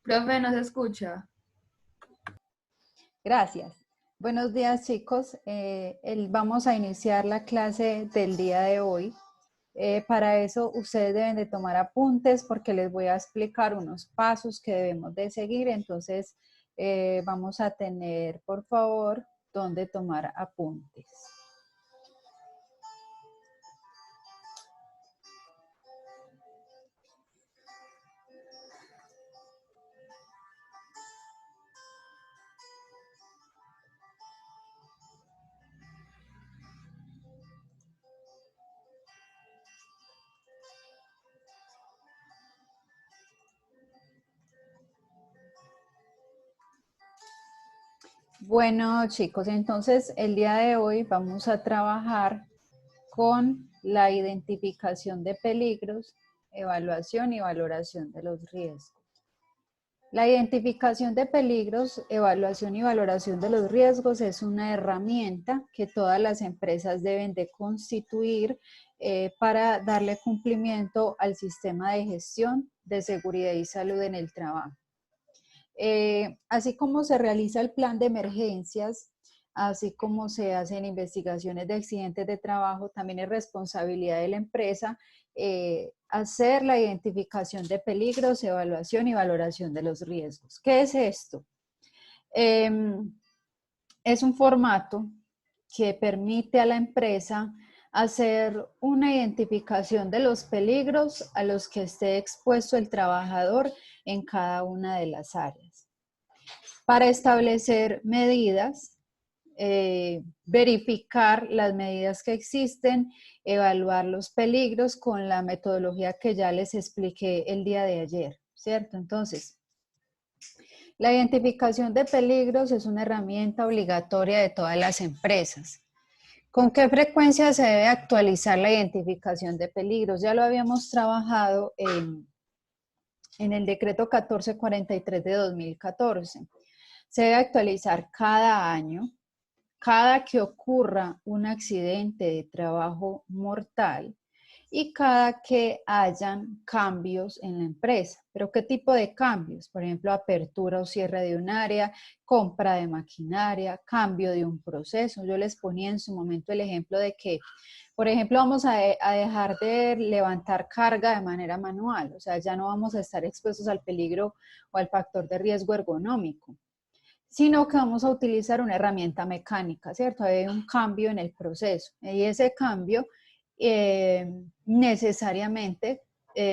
Profe, ¿no se escucha? Gracias. Buenos días, chicos. Vamos a iniciar la clase del día de hoy. Para eso ustedes deben de tomar apuntes porque les voy a explicar unos pasos que debemos de seguir. Entonces, vamos a tener, por favor, donde tomar apuntes. Bueno, chicos, entonces el día de hoy vamos a trabajar con la identificación de peligros, evaluación y valoración de los riesgos. La identificación de peligros, evaluación y valoración de los riesgos es una herramienta que todas las empresas deben de constituir para darle cumplimiento al sistema de gestión de seguridad y salud en el trabajo. Así como se realiza el plan de emergencias, así como se hacen investigaciones de accidentes de trabajo, también es responsabilidad de la empresa hacer la identificación de peligros, evaluación y valoración de los riesgos. ¿Qué es esto? Es un formato que permite a la empresa hacer una identificación de los peligros a los que esté expuesto el trabajador en cada una de las áreas. Para establecer medidas, verificar las medidas que existen, evaluar los peligros con la metodología que ya les expliqué el día de ayer, ¿cierto? Entonces, la identificación de peligros es una herramienta obligatoria de todas las empresas. ¿Con qué frecuencia se debe actualizar la identificación de peligros? Ya lo habíamos trabajado en el decreto 1443 de 2014. Se debe actualizar cada año, cada que ocurra un accidente de trabajo mortal, y cada que hayan cambios en la empresa. ¿Pero qué tipo de cambios? Por ejemplo, apertura o cierre de un área, compra de maquinaria, cambio de un proceso. Yo les ponía en su momento el ejemplo de que, por ejemplo, vamos a dejar de levantar carga de manera manual, o sea, ya no vamos a estar expuestos al peligro o al factor de riesgo ergonómico, sino que vamos a utilizar una herramienta mecánica, ¿cierto? Hay un cambio en el proceso y ese cambio necesariamente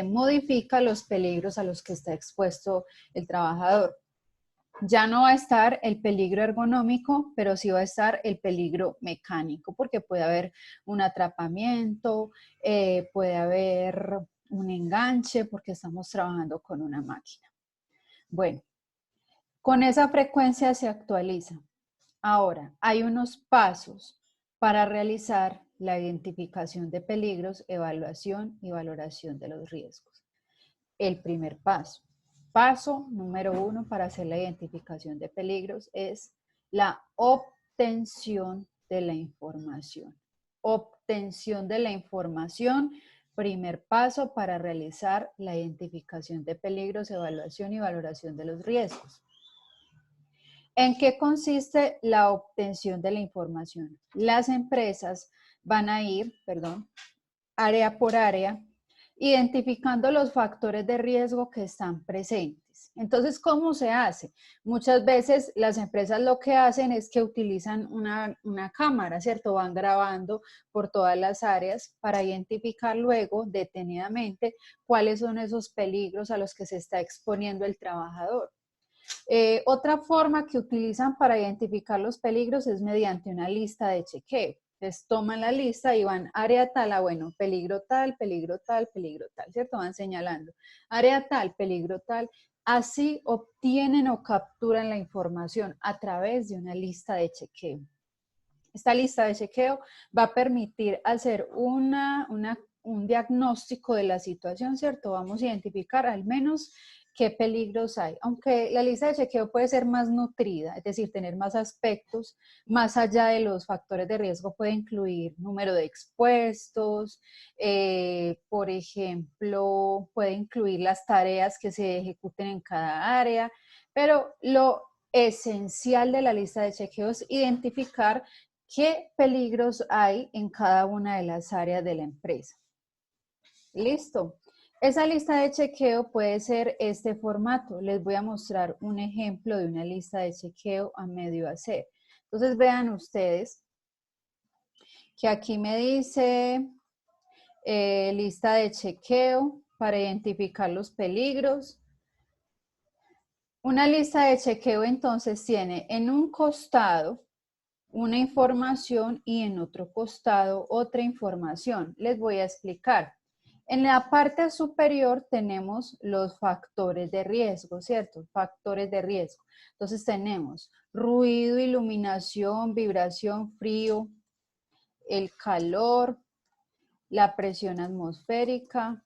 modifica los peligros a los que está expuesto el trabajador. Ya no va a estar el peligro ergonómico, pero sí va a estar el peligro mecánico, porque puede haber un atrapamiento, puede haber un enganche, porque estamos trabajando con una máquina. Bueno, con esa frecuencia se actualiza. Ahora, hay unos pasos para realizar la identificación de peligros, evaluación y valoración de los riesgos. El primer paso. Paso número 1 para hacer la identificación de peligros es la obtención de la información. Obtención de la información, primer paso para realizar la identificación de peligros, evaluación y valoración de los riesgos. ¿En qué consiste la obtención de la información? Las empresas van a ir, área por área, identificando los factores de riesgo que están presentes. Entonces, ¿cómo se hace? Muchas veces las empresas lo que hacen es que utilizan una cámara, ¿cierto? Van grabando por todas las áreas para identificar luego detenidamente cuáles son esos peligros a los que se está exponiendo el trabajador. Otra forma que utilizan para identificar los peligros es mediante una lista de chequeo. Entonces toman la lista y van área tal, bueno, peligro tal, ¿cierto? Van señalando. Área tal, peligro tal. Así obtienen o capturan la información a través de una lista de chequeo. Esta lista de chequeo va a permitir hacer un diagnóstico de la situación, ¿cierto? Vamos a identificar al menos qué peligros hay, aunque la lista de chequeo puede ser más nutrida, es decir, tener más aspectos, más allá de los factores de riesgo, puede incluir número de expuestos, por ejemplo, puede incluir las tareas que se ejecuten en cada área, pero lo esencial de la lista de chequeo es identificar qué peligros hay en cada una de las áreas de la empresa. Listo. Esa lista de chequeo puede ser este formato. Les voy a mostrar un ejemplo de una lista de chequeo a medio hacer. Entonces vean ustedes que aquí me dice lista de chequeo para identificar los peligros. Una lista de chequeo entonces tiene en un costado una información y en otro costado otra información. Les voy a explicar. En la parte superior tenemos los factores de riesgo, ¿cierto? Factores de riesgo. Entonces tenemos ruido, iluminación, vibración, frío, el calor, la presión atmosférica,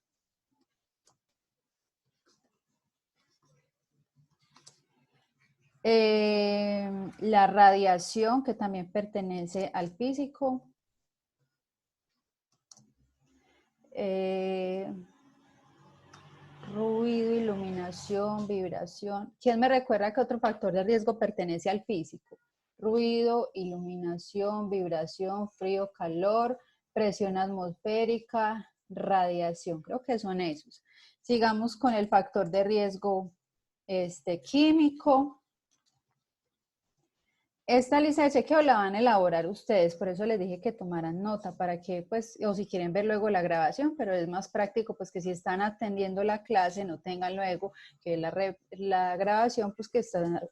la radiación, que también pertenece al físico, ruido, iluminación, vibración. ¿Quién me recuerda que otro factor de riesgo pertenece al físico? Ruido, iluminación, vibración, frío, calor, presión atmosférica, radiación. Creo que son esos. Sigamos con el factor de riesgo químico. Esta lista de chequeo la van a elaborar ustedes, por eso les dije que tomaran nota para que, pues, o si quieren ver luego la grabación, pero es más práctico, pues, que si están atendiendo la clase, no tengan luego que la grabación, pues, que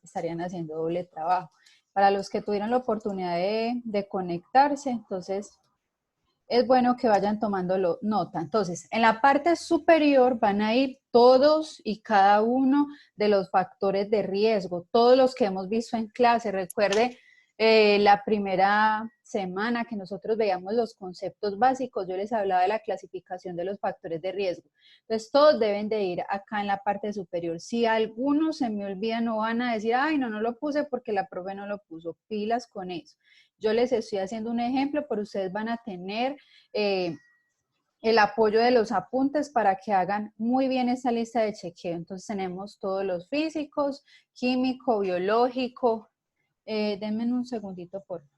estarían haciendo doble trabajo. Para los que tuvieron la oportunidad de conectarse, entonces, es bueno que vayan tomando nota. Entonces, en la parte superior van a ir todos y cada uno de los factores de riesgo, todos los que hemos visto en clase. Recuerde la primera semana que nosotros veíamos los conceptos básicos, yo les hablaba de la clasificación de los factores de riesgo. Entonces, todos deben de ir acá en la parte superior. Si alguno se me olvida, no van a decir, ay, no lo puse porque la profe no lo puso. Pilas con eso. Yo les estoy haciendo un ejemplo, pero ustedes van a tener el apoyo de los apuntes para que hagan muy bien esta lista de chequeo. Entonces tenemos todos los físicos, químico, biológico. Denme un segundito, por favor.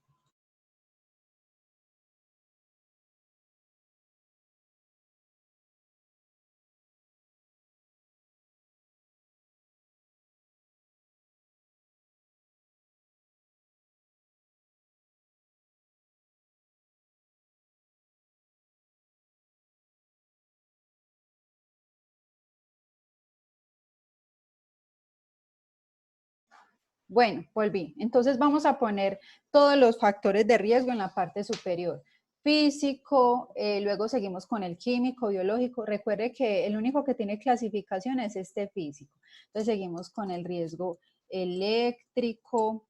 Bueno, volví. Entonces vamos a poner todos los factores de riesgo en la parte superior. Físico, luego seguimos con el químico, biológico. Recuerde que el único que tiene clasificación es este físico. Entonces seguimos con el riesgo eléctrico,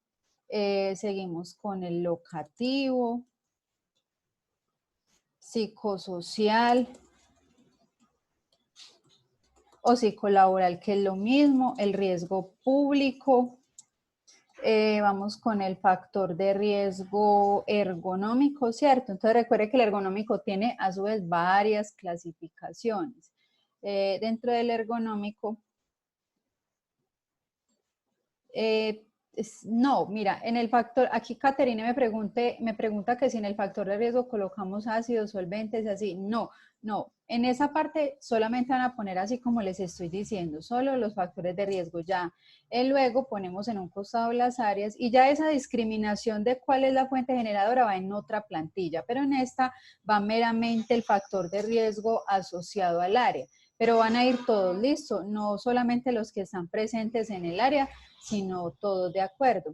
seguimos con el locativo, psicosocial o psicolaboral, que es lo mismo, el riesgo público. Vamos con el factor de riesgo ergonómico, ¿cierto? Entonces recuerde que el ergonómico tiene a su vez varias clasificaciones. Dentro del ergonómico, no, mira, en el factor, aquí Caterina me pregunta que si en el factor de riesgo colocamos ácidos, solventes, así. No, no, en esa parte solamente van a poner así como les estoy diciendo, solo los factores de riesgo ya. Luego ponemos en un costado las áreas y ya esa discriminación de cuál es la fuente generadora va en otra plantilla, pero en esta va meramente el factor de riesgo asociado al área. Pero van a ir todos listos, no solamente los que están presentes en el área, sino todos de acuerdo.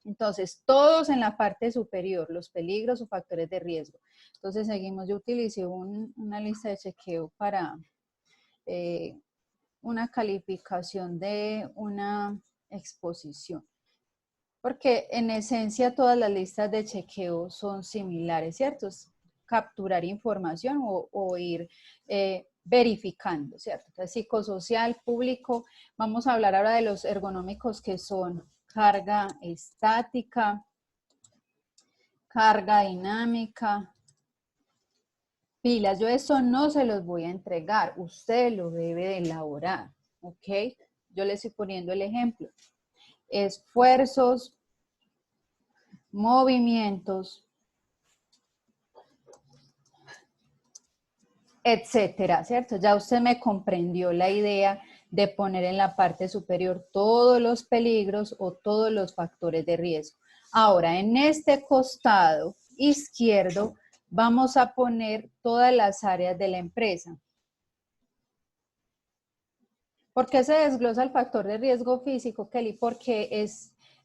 Entonces, todos en la parte superior, los peligros o factores de riesgo. Entonces, seguimos, yo utilicé una lista de chequeo para una calificación de una exposición. Porque en esencia todas las listas de chequeo son similares, ¿cierto? Es capturar información o ir verificando, ¿cierto? Entonces, psicosocial, público. Vamos a hablar ahora de los ergonómicos que son carga estática, carga dinámica, pilas. Yo eso no se los voy a entregar, usted lo debe de elaborar, ¿ok? Yo le estoy poniendo el ejemplo. Esfuerzos, movimientos, etcétera, ¿cierto? Ya usted me comprendió la idea de poner en la parte superior todos los peligros o todos los factores de riesgo. Ahora, en este costado izquierdo vamos a poner todas las áreas de la empresa. ¿Por qué se desglosa el factor de riesgo físico, Kelly? Porque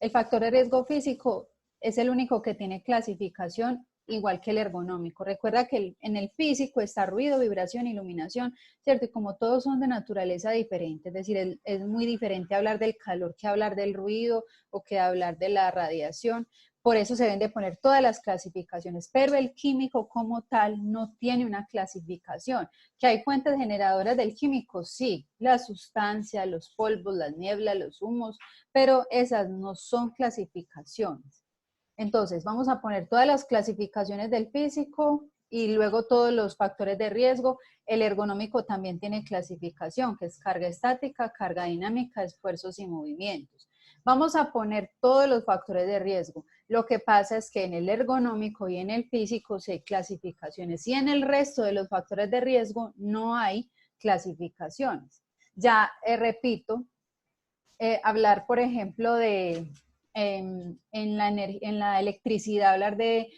el factor de riesgo físico es el único que tiene clasificación igual que el ergonómico. Recuerda que en el físico está ruido, vibración, iluminación, ¿cierto? Y como todos son de naturaleza diferente, es decir, es muy diferente hablar del calor que hablar del ruido o que hablar de la radiación. Por eso se deben de poner todas las clasificaciones, pero el químico como tal no tiene una clasificación. ¿Que hay fuentes generadoras del químico? Sí, la sustancia, los polvos, las nieblas, los humos, pero esas no son clasificaciones. Entonces, vamos a poner todas las clasificaciones del físico y luego todos los factores de riesgo. El ergonómico también tiene clasificación, que es carga estática, carga dinámica, esfuerzos y movimientos. Vamos a poner todos los factores de riesgo. Lo que pasa es que en el ergonómico y en el físico sí hay clasificaciones y en el resto de los factores de riesgo no hay clasificaciones. Ya repito, hablar, por ejemplo, en la electricidad, hablar de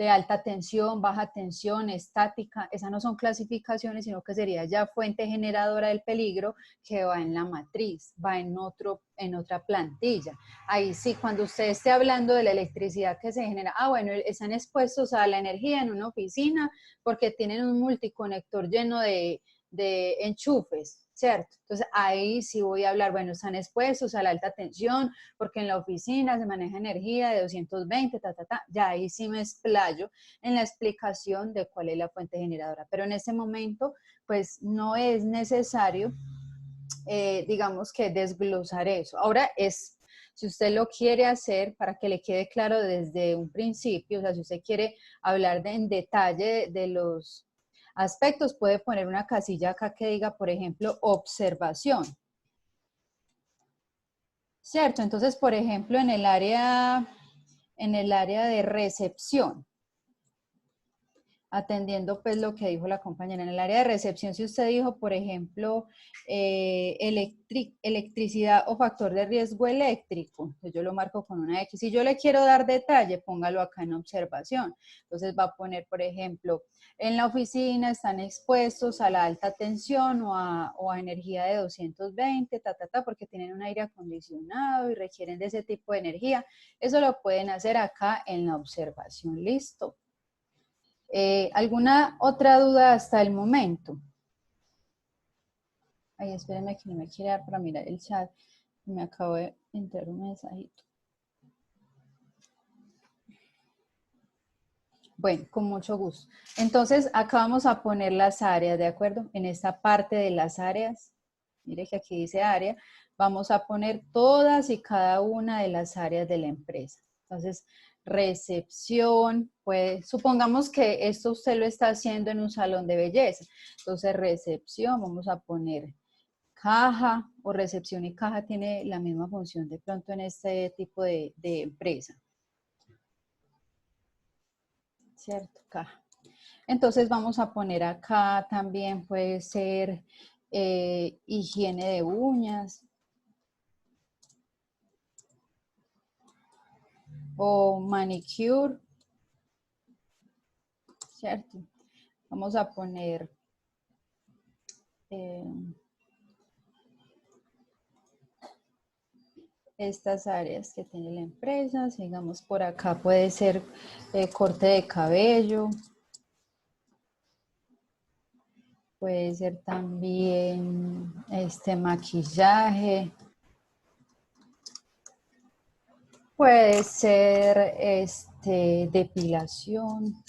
alta tensión, baja tensión, estática, esas no son clasificaciones, sino que sería ya fuente generadora del peligro que va en la matriz, va en otra plantilla. Ahí sí, cuando usted esté hablando de la electricidad que se genera, bueno, están expuestos a la energía en una oficina porque tienen un multiconector lleno de enchufes, ¿cierto? Entonces ahí sí voy a hablar, bueno, están expuestos a la alta tensión porque en la oficina se maneja energía de 220, ya ahí sí me explayo en la explicación de cuál es la fuente generadora, pero en este momento pues no es necesario, digamos que desglosar eso. Ahora si usted lo quiere hacer para que le quede claro desde un principio, o sea, si usted quiere hablar en detalle de los aspectos, puede poner una casilla acá que diga, por ejemplo, observación. ¿Cierto? Entonces, por ejemplo, en el área de recepción, atendiendo pues lo que dijo la compañera, en el área de recepción, si usted dijo, por ejemplo, electricidad o factor de riesgo eléctrico, entonces yo lo marco con una X. Si yo le quiero dar detalle, póngalo acá en observación. Entonces va a poner, por ejemplo, en la oficina están expuestos a la alta tensión o a energía de 220, porque tienen un aire acondicionado y requieren de ese tipo de energía. Eso lo pueden hacer acá en la observación. ¿Listo? ¿Alguna otra duda hasta el momento? Ay, espérenme que no me quiere dar para mirar el chat. Me acabo de entrar un mensajito. Bueno, con mucho gusto. Entonces, acá vamos a poner las áreas, ¿de acuerdo? En esta parte de las áreas, mire que aquí dice área, vamos a poner todas y cada una de las áreas de la empresa. Entonces, recepción, pues supongamos que esto usted lo está haciendo en un salón de belleza. Entonces, recepción, vamos a poner caja, o recepción y caja tiene la misma función de pronto en este tipo de empresa. ¿Cierto? Caja. Entonces vamos a poner acá también puede ser higiene de uñas o manicure, ¿cierto? Vamos a poner estas áreas que tiene la empresa. Digamos por acá puede ser corte de cabello. Puede ser también maquillaje. Puede ser depilación,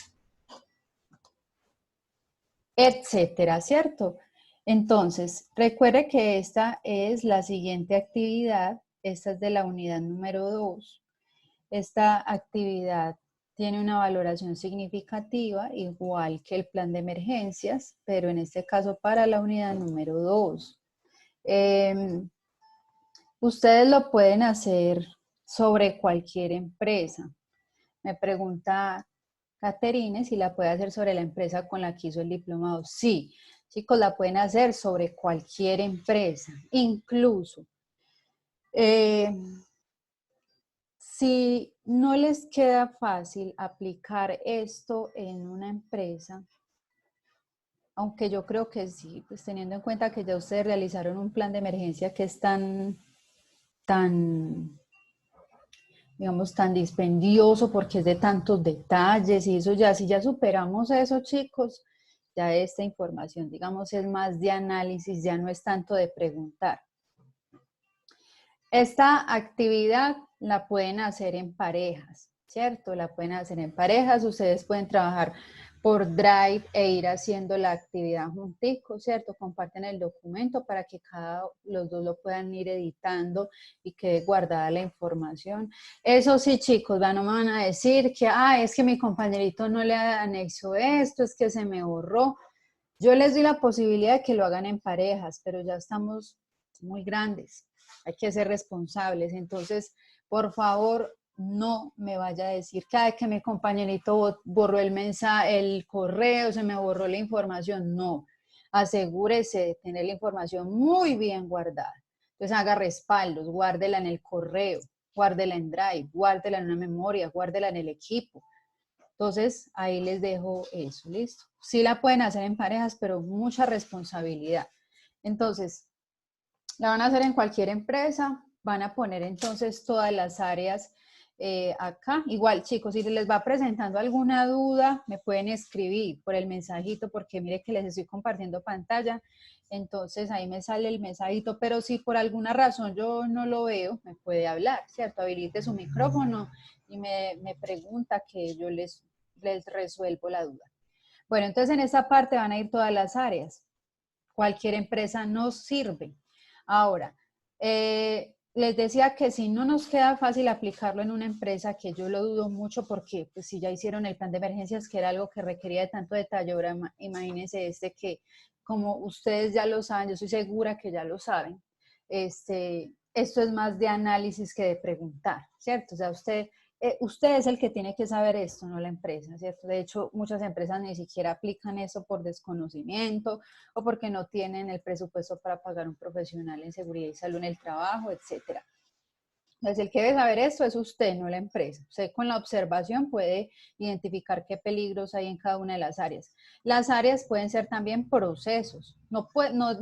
etcétera, ¿cierto? Entonces, recuerde que esta es la siguiente actividad. Esta es de la unidad número 2. Esta actividad tiene una valoración significativa, igual que el plan de emergencias, pero en este caso para la unidad número 2. Ustedes lo pueden hacer sobre cualquier empresa. Me pregunta Caterine si la puede hacer sobre la empresa con la que hizo el diplomado. Sí, chicos, la pueden hacer sobre cualquier empresa, incluso. Si no les queda fácil aplicar esto en una empresa, aunque yo creo que sí, pues teniendo en cuenta que ya ustedes realizaron un plan de emergencia que es tan digamos, tan dispendioso porque es de tantos detalles y eso ya, si ya superamos eso, chicos, ya esta información, digamos, es más de análisis, ya no es tanto de preguntar. Esta actividad la pueden hacer en parejas, ¿cierto? La pueden hacer en parejas, ustedes pueden trabajar por Drive e ir haciendo la actividad junticos, ¿cierto? Comparten el documento para que los dos lo puedan ir editando y quede guardada la información. Eso sí, chicos, no me van a decir que, es que mi compañerito no le anexó esto, es que se me borró. Yo les doy la posibilidad de que lo hagan en parejas, pero ya estamos muy grandes. Hay que ser responsables. Entonces, por favor, no me vaya a decir que mi compañerito borró el mensaje, el correo, se me borró la información. No, asegúrese de tener la información muy bien guardada. Entonces haga respaldos, guárdela en el correo, guárdela en Drive, guárdela en una memoria, guárdela en el equipo. Entonces ahí les dejo eso, ¿listo? Sí la pueden hacer en parejas, pero mucha responsabilidad. Entonces, la van a hacer en cualquier empresa, van a poner entonces todas las áreas acá. Igual, chicos, si les va presentando alguna duda, me pueden escribir por el mensajito, porque mire que les estoy compartiendo pantalla, entonces ahí me sale el mensajito, pero si por alguna razón yo no lo veo, me puede hablar, ¿cierto? Habilite su micrófono y me pregunta que yo les resuelvo la duda. Bueno, entonces en esta parte van a ir todas las áreas. Cualquier empresa nos sirve. Ahora, les decía que si no nos queda fácil aplicarlo en una empresa, que yo lo dudo mucho porque pues si ya hicieron el plan de emergencias, que era algo que requería de tanto detalle, ahora imagínense que como ustedes ya lo saben, yo estoy segura que ya lo saben, esto es más de análisis que de preguntar, ¿cierto? O sea, usted es el que tiene que saber esto, no la empresa, ¿cierto? De hecho, muchas empresas ni siquiera aplican eso por desconocimiento o porque no tienen el presupuesto para pagar un profesional en seguridad y salud en el trabajo, etcétera. Entonces, el que debe saber esto es usted, no la empresa. Usted con la observación puede identificar qué peligros hay en cada una de las áreas. Las áreas pueden ser también procesos, no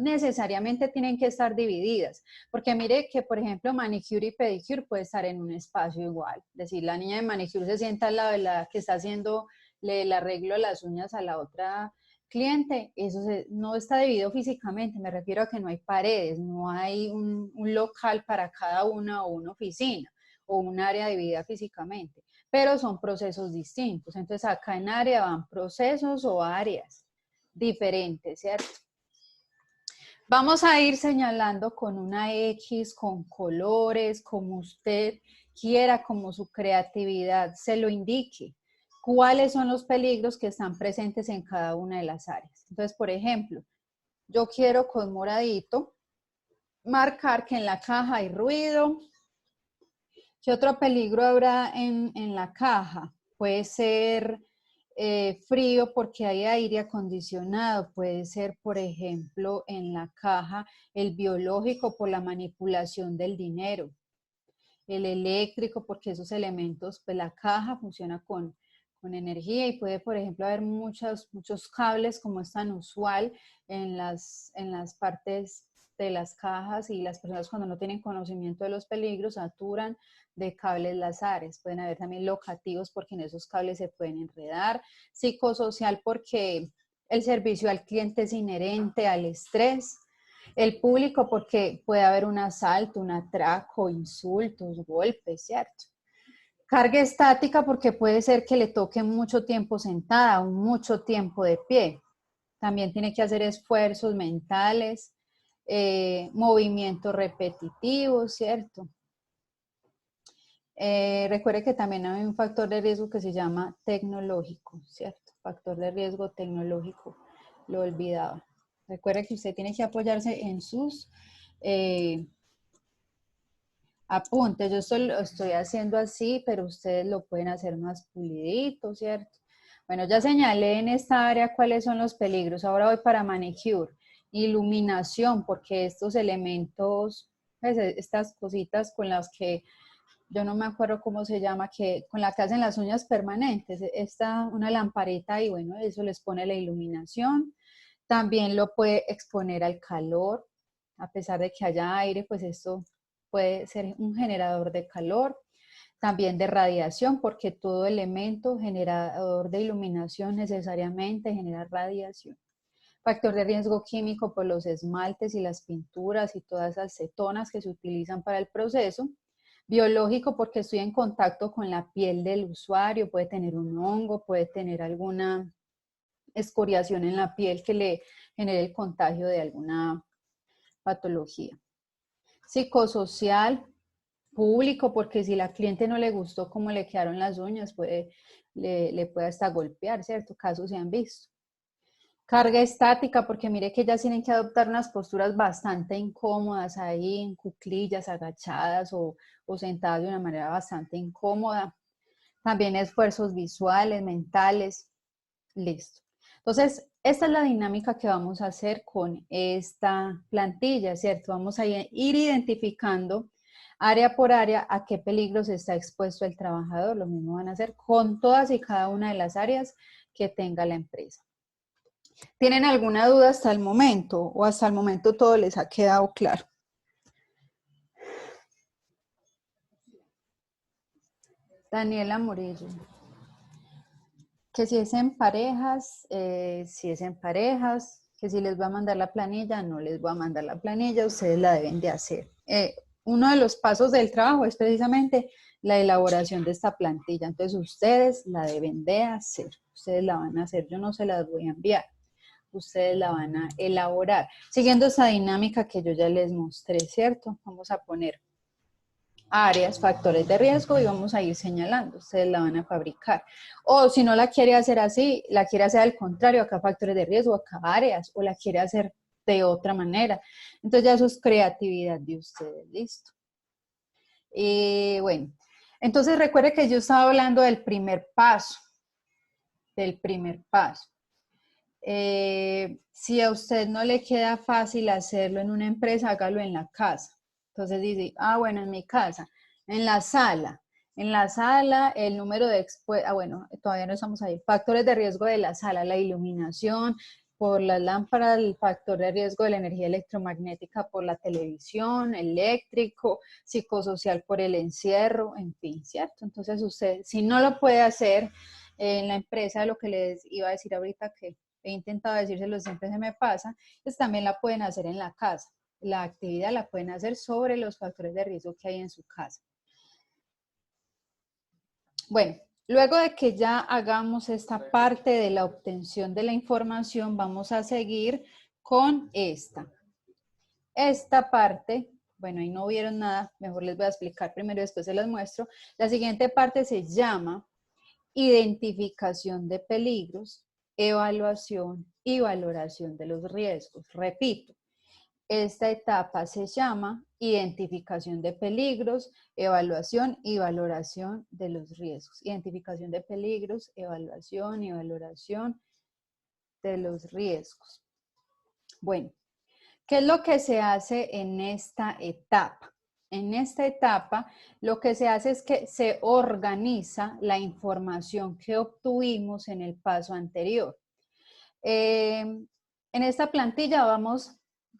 necesariamente tienen que estar divididas, porque mire que, por ejemplo, manicure y pedicure puede estar en un espacio igual. Es decir, la niña de manicure se sienta al lado de la que está haciendo el arreglo de las uñas a la otra cliente, no está dividido físicamente, me refiero a que no hay paredes, no hay un local para cada una o una oficina o un área dividida físicamente, pero son procesos distintos. Entonces acá en área van procesos o áreas diferentes, ¿cierto? Vamos a ir señalando con una X, con colores, como usted quiera, como su creatividad se lo indique. ¿Cuáles son los peligros que están presentes en cada una de las áreas? Entonces, por ejemplo, yo quiero con moradito marcar que en la caja hay ruido. ¿Qué otro peligro habrá en la caja? Puede ser frío porque hay aire acondicionado, puede ser, por ejemplo, en la caja el biológico por la manipulación del dinero, el eléctrico porque esos elementos, pues la caja funciona con energía y puede, por ejemplo, haber muchos cables como es tan usual en las partes de las cajas y las personas cuando no tienen conocimiento de los peligros saturan de cables láseres. Pueden haber también locativos porque en esos cables se pueden enredar, psicosocial porque el servicio al cliente es inherente al estrés, el público porque puede haber un asalto, un atraco, insultos, golpes, ¿cierto? Carga estática porque puede ser que le toque mucho tiempo sentada o mucho tiempo de pie. También tiene que hacer esfuerzos mentales, movimientos repetitivos, ¿cierto? Recuerde que también hay un factor de riesgo que se llama tecnológico, ¿cierto? Factor de riesgo tecnológico, lo olvidaba. Recuerde que usted tiene que apoyarse en sus apuntes. Yo lo estoy haciendo así, pero ustedes lo pueden hacer más pulidito, ¿cierto? Bueno, ya señalé en esta área cuáles son los peligros. Ahora voy para manicure. Iluminación, porque estos elementos, pues, estas cositas con las que yo no me acuerdo cómo se llama, que con la que hacen las uñas permanentes, una lamparita y bueno, eso les pone la iluminación. También lo puede exponer al calor, a pesar de que haya aire, pues esto puede ser un generador de calor. También de radiación, porque todo elemento generador de iluminación necesariamente genera radiación. Factor de riesgo químico por los esmaltes y las pinturas y todas esas cetonas que se utilizan para el proceso. Biológico porque estoy en contacto con la piel del usuario, puede tener un hongo, puede tener alguna escoriación en la piel que le genere el contagio de alguna patología. Psicosocial, público, porque si la cliente no le gustó cómo le quedaron las uñas, le puede hasta golpear, ¿cierto? Casos se han visto. Carga estática, porque mire que ellas tienen que adoptar unas posturas bastante incómodas ahí, en cuclillas, agachadas o sentadas de una manera bastante incómoda. También esfuerzos visuales, mentales, listo. Entonces, esta es la dinámica que vamos a hacer con esta plantilla, ¿cierto? Vamos a ir identificando área por área a qué peligros está expuesto el trabajador. Lo mismo van a hacer con todas y cada una de las áreas que tenga la empresa. ¿Tienen alguna duda hasta el momento o hasta el momento todo les ha quedado claro? Daniela Murillo. Que si es en parejas, que si les voy a mandar la planilla, no les voy a mandar la planilla, ustedes la deben de hacer. Uno de los pasos del trabajo es precisamente la elaboración de esta plantilla, entonces ustedes la deben de hacer, ustedes la van a hacer, yo no se las voy a enviar, ustedes la van a elaborar, siguiendo esa dinámica que yo ya les mostré, ¿cierto? Vamos a poner áreas, factores de riesgo y vamos a ir señalando, ustedes la van a fabricar. O si no la quiere hacer así, la quiere hacer al contrario, acá factores de riesgo, acá áreas, o la quiere hacer de otra manera. Entonces ya eso es creatividad de ustedes, listo. Y bueno, entonces recuerde que yo estaba hablando del primer paso, del primer paso. Si a usted no le queda fácil hacerlo en una empresa, hágalo en la casa. Entonces dice, bueno, en mi casa, en la sala. En la sala, el número de bueno, todavía no estamos ahí. Factores de riesgo de la sala, la iluminación por las lámparas, el factor de riesgo de la energía electromagnética por la televisión, eléctrico, psicosocial por el encierro, en fin, ¿cierto? Entonces usted, si no lo puede hacer en la empresa, lo que les iba a decir ahorita que he intentado decírselo, siempre se me pasa, pues también la pueden hacer en la casa. La actividad la pueden hacer sobre los factores de riesgo que hay en su casa. Bueno, luego de que ya hagamos esta parte de la obtención de la información, vamos a seguir con esta. Esta parte, bueno, ahí no vieron nada, mejor les voy a explicar primero y después se las muestro. La siguiente parte se llama identificación de peligros, evaluación y valoración de los riesgos. Repito, esta etapa se llama identificación de peligros, evaluación y valoración de los riesgos. Identificación de peligros, evaluación y valoración de los riesgos. Bueno, ¿qué es lo que se hace en esta etapa? En esta etapa, lo que se hace es que se organiza la información que obtuvimos en el paso anterior. En esta plantilla vamos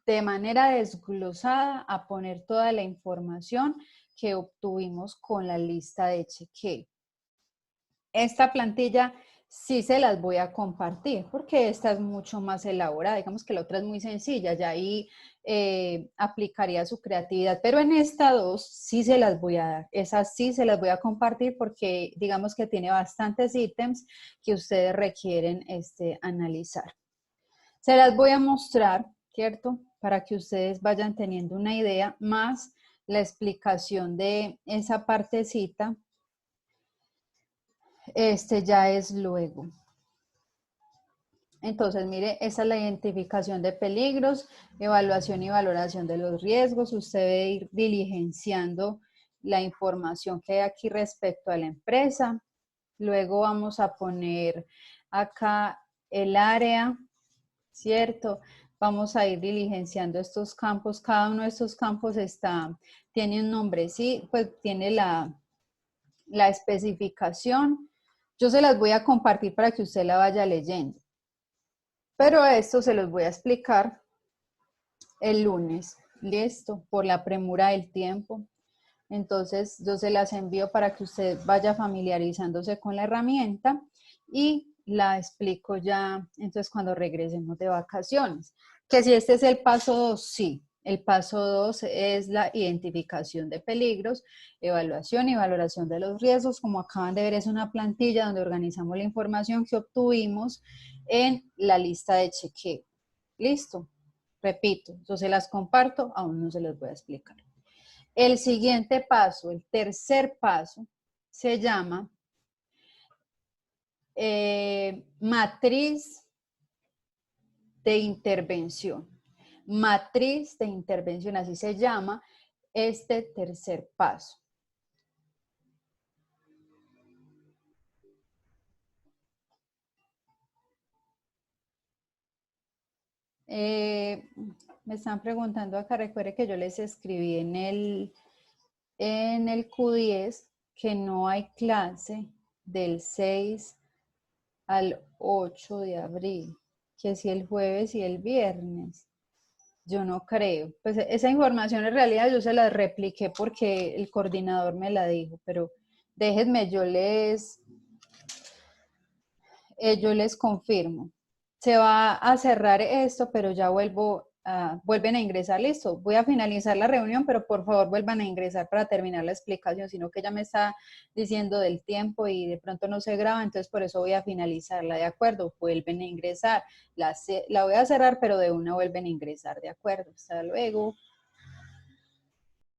de manera desglosada a poner toda la información que obtuvimos con la lista de chequeo. Esta plantilla sí se las voy a compartir porque esta es mucho más elaborada, digamos que la otra es muy sencilla, ya ahí aplicaría su creatividad, pero en esta dos sí se las voy a dar, esas sí se las voy a compartir porque digamos que tiene bastantes ítems que ustedes requieren analizar. Se las voy a mostrar, ¿cierto? Para que ustedes vayan teniendo una idea, más la explicación de esa partecita. Ya es luego. Entonces, mire, esa es la identificación de peligros, evaluación y valoración de los riesgos. Usted debe ir diligenciando la información que hay aquí respecto a la empresa. Luego vamos a poner acá el área, ¿cierto? Vamos a ir diligenciando estos campos. Cada uno de estos campos tiene un nombre, ¿sí? Pues tiene la especificación. Yo se las voy a compartir para que usted la vaya leyendo. Pero esto se los voy a explicar el lunes, listo, por la premura del tiempo. Entonces yo se las envío para que usted vaya familiarizándose con la herramienta y la explico ya entonces cuando regresemos de vacaciones. Que si este es el paso 2, sí. El paso 2 es la identificación de peligros, evaluación y valoración de los riesgos. Como acaban de ver, es una plantilla donde organizamos la información que obtuvimos en la lista de chequeo. ¿Listo? Repito, yo se las comparto, aún no se las voy a explicar. El siguiente paso, el tercer paso, se llama matriz de intervención. Matriz de intervención, así se llama este tercer paso. Me están preguntando acá, recuerde que yo les escribí en el Q10 que no hay clase del 6 al 8 de abril, que si el jueves y el viernes. Yo no creo. Pues esa información en realidad yo se la repliqué porque el coordinador me la dijo, pero déjenme, yo les confirmo. Se va a cerrar esto, pero ya vuelven a ingresar, listo. Voy a finalizar la reunión, pero por favor vuelvan a ingresar para terminar la explicación, sino que ya me está diciendo del tiempo y de pronto no se graba, entonces por eso voy a finalizarla, ¿de acuerdo? Vuelven a ingresar. La voy a cerrar, pero de una vuelven a ingresar, ¿de acuerdo? Hasta luego.